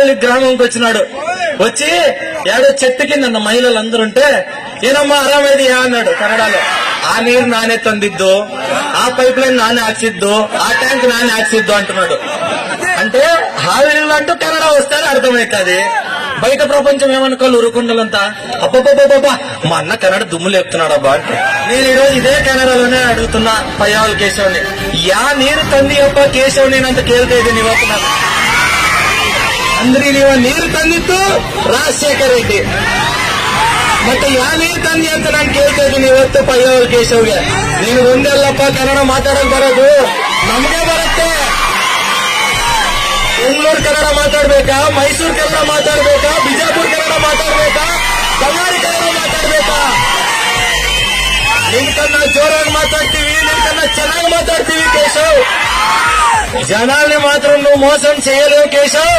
ఆరేపల్లి గ్రామంకి వచ్చినాడు. వచ్చి ఏడో చెట్టు కింద మహిళలు అందరుంటే ಏನಮ್ಮ ಆರಾಮಿದೆಯಾ అన్నాడు కన్నడలో. ఆ నీరు నానే ತಂದಿದ್ದು, ఆ పైప్ లైన్ నానే ಹಾಕ್ಸಿದ್ದು, ఆ ట్యాంక్ నానే ಹಾಕ್ಸಿದ್ದು అంటున్నాడు. అంటే హావేరిలో అంటూ కన్నడ వస్తారని అర్థమవుతుంది. బయట ప్రపంచం ఏమనుకోవాలి ఊరుకుండలంతా, అబ్బబ్బబ్బబ్బా మా అన్న కన్నడ దుమ్ము లేపుతున్నాడు అబ్బా అంటే. నేను ఈరోజు ఇదే కన్నడలోనే అడుగుతున్నా పయ్యావుల కేశవ్ని, యా నీరు ತಂದಿಯಪ್ಪ ಕೇಶವ್ ನೀನಂತ ಕೇಳ್ತಾ ಇದ್ದೀನಿ ಇವತ್ತು ನಾನು. ಅಂದ್ರೆ ನೀವು ನೀರು ತಂದಿತ್ತು ರಾಜಶೇಖರ್ ರೆಡ್ಡಿ, ಮತ್ತೆ ಯಾ ನೀರು ತಂದಿ ಅಂತ ನಾನು ಕೇಳ್ತಾ ಇದ್ದೀನಿ ಇವತ್ತು ಪಯ್ಯಾವಲ್ ಕೇಶವ್ಗೆ. ನೀನು ಒಂದೆಲ್ಲಪ್ಪ ಕನ್ನಡ ಮಾತಾಡಕ್ ಬರೋದು, ನಮ್ಗೆ ಬರುತ್ತೆ. ಬೆಂಗಳೂರು ಕನ್ನಡ ಮಾತಾಡ್ಬೇಕಾ, ಮೈಸೂರು ಕನ್ನಡ ಮಾತಾಡ್ಬೇಕಾ, ಬಿಜಾಪುರ ಕನ್ನಡ ಮಾತಾಡ್ಬೇಕಾ, ಬಳ್ಳಾರಿ ಕನ್ನಡ ಮಾತಾಡ್ಬೇಕಾ? ನಿನ್ಕನ್ನ ಜೋರಾಗಿ ಮಾತಾಡ್ತೀವಿ, ನಿನ್ಕನ್ನ ಚೆನ್ನಾಗಿ ಮಾತಾಡ್ತೀವಿ ಕೇಶವ್. జనాల్ని మాత్రం నువ్వు మోసం చేయలేవు కేశవ్.